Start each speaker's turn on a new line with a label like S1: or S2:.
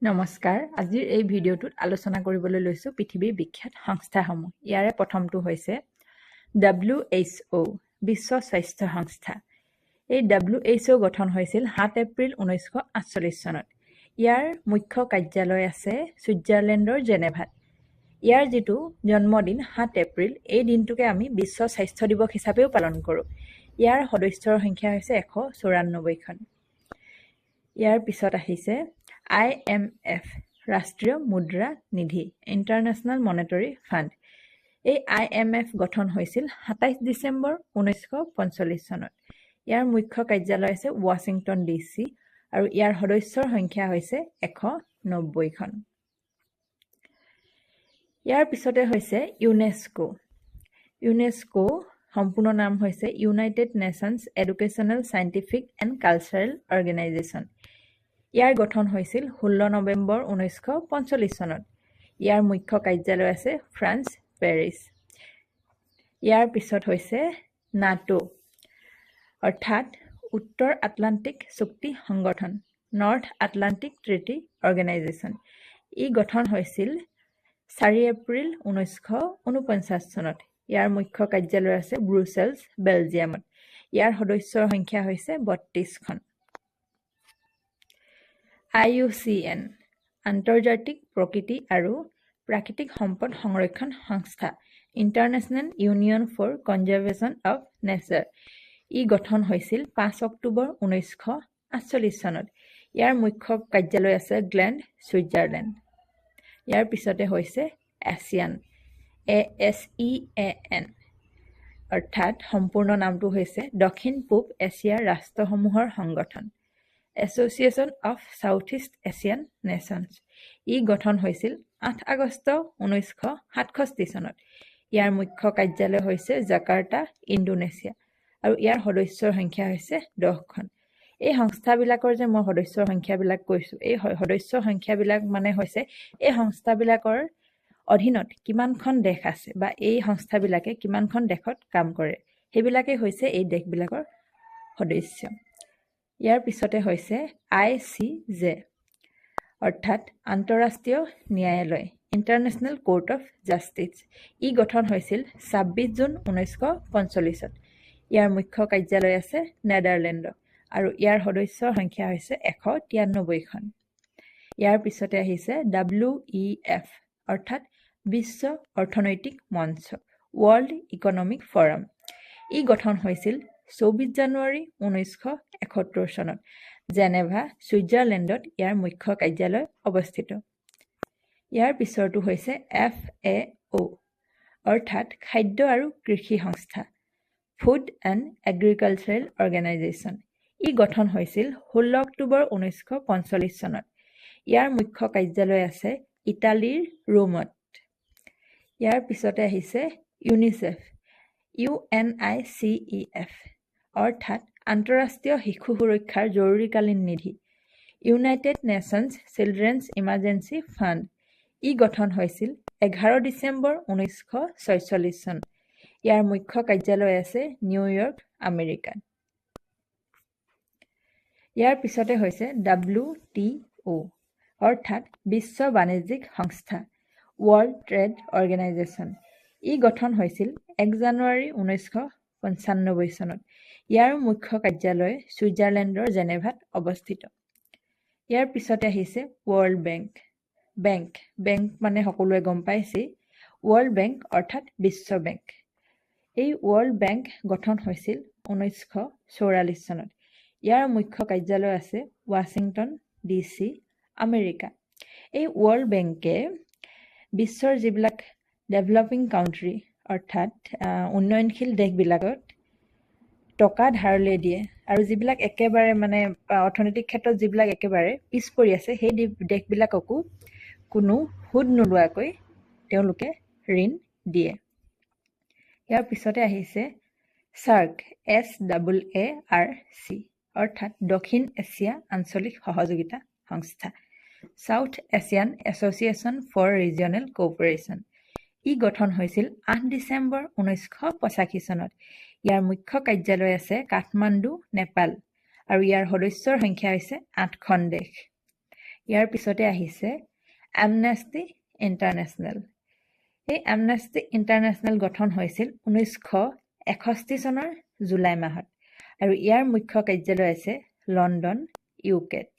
S1: নমস্কাৰ আজিৰ এই ভিডিঅ'টোত আলোচনা কৰিবলৈ লৈছো পৃথিৱীৰ বিখ্যাত সংস্থাসমূহ ইয়াৰে প্ৰথমটো হৈছে WHO বিশ্ব স্বাস্থ্য সংস্থা এই WHO গঠন হৈছিল 7 এপ্ৰিল 1948 চনত ইয়াৰ মুখ্য কাৰ্যালয় আছে ছুইজাৰলেণ্ডৰ জেনেভাত ইয়াৰ যেটো জন্মদিন 7 এপ্ৰিল এই দিনটোকে আমি বিশ্ব স্বাস্থ্য দিৱস হিচাপেও পালন কৰো ইয়াৰ সদস্যৰ সংখ্যা হৈছে 194 খন ইয়াৰ পিছত আহিছে IMF ৰাষ্ট্ৰীয় মুদ্ৰা নিধি ইন্টাৰনেশ্যনেল মনিটাৰী ফাণ্ড এই IMF গঠন হৈছিল 27 ডিসেম্বৰ 1945 চনত ইয়াৰ মুখ্য কাৰ্যালয় আছে ৱাশ্বিংটন DC আৰু ইয়াৰ সদস্যৰ সংখ্যা হৈছে 190 খন ইয়াৰ পিছতে হৈছে UNESCO সম্পূৰ্ণ নাম হৈছে united nations educational scientific and cultural organisation ইয়াৰ গঠন হৈছিল 16 নৱেম্বৰ 1945 চনত ইয়াৰ মুখ্য কাৰ্যালয় আছে ফ্ৰান্স পেৰিছ ইয়াৰ পিছত হৈছে নাটো অৰ্থাৎ উত্তৰ আটলান্টিক চুক্তি সংগঠন নৰ্থ আটলান্টিক ট্ৰিটি অৰ্গেনাইজেশ্যন ই গঠন হৈছিল 4 এপ্ৰিল 1949 চনত ইয়াৰ মুখ্য কাৰ্যালয় আছে ব্ৰুছেলছ বেলজিয়ামত ইয়াৰ সদস্যৰ সংখ্যা হৈছে 32 খন IUCN আন্তৰ্জাতিক প্ৰকৃতি আৰু প্ৰাকৃতিক সম্পদ সংৰক্ষণ সংস্থা international union for conservation of nature ই গঠন হৈছিল 5 অক্টোবৰ 1948 চনত ইয়াৰ মুখ্য কাৰ্যালয় আছে গ্লেণ্ড ছুইজাৰলেণ্ড ইয়াৰ পিছতে হৈছে ASEAN ASEAN অৰ্থাৎ সম্পূৰ্ণ নামটো হৈছে দক্ষিণ পূব এছিয়াৰ ৰাষ্ট্ৰসমূহৰ সংগঠন Association of Southeast Asian Nations ই গঠন হৈছিল 8 আগষ্ট 1967 চনত ইয়াৰ মুখ্য কাৰ্যালয় হৈছে জাকাৰ্টা ইণ্ডোনেছিয়া আৰু ইয়াৰ সদস্যৰ সংখ্যা হৈছে 10 খন এই সংস্থাবিলাকৰ যে মই সদস্যৰ সংখ্যাবিলাক কৈছো এই সদস্যৰ সংখ্যাবিলাক মানে হৈছে এই সংস্থাবিলাকৰ অধীনত কিমানখন দেশ আছে বা এই সংস্থাবিলাকে কিমানখন দেশত কাম কৰে হেবিলাকে হৈছে এই দেশবিলাকৰ সদস্য ইয়াৰ পিছতে হৈছে ICJ অৰ্থাৎ আন্তঃৰাষ্ট্ৰীয় ন্যায়ালয় ইন্টাৰনেশ্যনেল কোৰ্ট অফ জাষ্টিস ই গঠন হৈছিল 26 জুন 1945 ত ইয়াৰ মুখ্য কাৰ্যালয় আছে নেদাৰলেণ্ডত আৰু ইয়াৰ সদস্যৰ সংখ্যা হৈছে 193 খন ইয়াৰ পিছতে আহিছে WEF অৰ্থাৎ বিশ্ব অৰ্থনৈতিক মঞ্চ ৱৰ্ল্ড ইকনমিক ফৰাম ই গঠন হৈছিল 24 জানুৱাৰী 1971 চনত জেনেভা ছুইজাৰলেণ্ডত ইয়াৰ মুখ্য কাৰ্যালয় অৱস্থিত ইয়াৰ পিছৰটো হৈছে FAO অৰ্থাৎ খাদ্য আৰু কৃষি সংস্থা ফুড এণ্ড এগ্ৰিকালচাৰেল অৰ্গেনাইজেশ্যন ই গঠন হৈছিল 16 অক্টোবৰ 1945 চনত ইয়াৰ মুখ্য কাৰ্যালয় আছে ইটালীৰ ৰোমত ইয়াৰ পিছতে আহিছে UNICEF UNICEF অৰ্থাৎ আন্তঃৰাষ্ট্ৰীয় শিশু সুৰক্ষাৰ জৰুৰীকালীন নিধি ইউনাইটেড নেশনছ চিলড্ৰেনছ ইমাৰ্জেন্সি ফাণ্ড ই গঠন হৈছিল 11 ডিসেম্বৰ 1946 চন ইয়াৰ মুখ্য কাৰ্যালয় আছে নিউয়ৰ্ক আমেৰিকা ইয়াৰ পিছতে হৈছে WTO অৰ্থাৎ বিশ্ব বাণিজ্যিক সংস্থা ৱৰ্ল্ড ট্ৰেড অৰ্গেনাইজেশ্যন ই গঠন হৈছিল 1 জানুৱাৰী 1995 চনত ইয়াৰ মুখ্য কাৰ্যালয় ছুইজাৰলেণ্ডৰ জেনেভাত অৱস্থিত ইয়াৰ পিছতে আহিছে ৱৰ্ল্ড বেংক মানে সকলোৱে গম পাইছে ৱৰ্ল্ড বেংক অৰ্থাৎ বিশ্ব বেংক এই ৱৰ্ল্ড বেংক গঠন হৈছিল 1944 চনত ইয়াৰ মুখ্য কাৰ্যালয় আছে ৱাশ্বিংটন DC আমেৰিকা এই ৱৰ্ল্ড বেংকে বিশ্বৰ যিবিলাক ডেভেলপিং কাউন্ট্ৰি অৰ্থাৎ উন্নয়নশীল দেশবিলাকত টকা ধাৰলৈ দিয়ে আৰু যিবিলাক একেবাৰে মানে অৰ্থনৈতিক ক্ষেত্ৰত যিবিলাক একেবাৰে পিছ পৰি আছে সেই দেশবিলাককো কোনো সুদ নোলোৱাকৈ তেওঁলোকে ঋণ দিয়ে ইয়াৰ পিছতে আহিছে SAARC SAARC অৰ্থাৎ দক্ষিণ এছিয়া আঞ্চলিক সহযোগিতা সংস্থা south Asian association for regional cooperation ই গঠন হৈছিল 8 ডিসেম্বৰ 1985 চনত ইয়াৰ মুখ্য কাৰ্যালয় আছে কাঠমাণ্ডু নেপাল আৰু ইয়াৰ সদস্যৰ সংখ্যা হৈছে 8খন দেশ ইয়াৰ পিছতে আহিছে এমনেষ্টি ইণ্টাৰনেশ্যনেল। এই এমনেষ্টি ইণ্টাৰনেশ্যনেল গঠন হৈছিল 1961 চনৰ জুলাই মাহত আৰু ইয়াৰ মুখ্য কাৰ্যালয় আছে লণ্ডন, ইউকেত।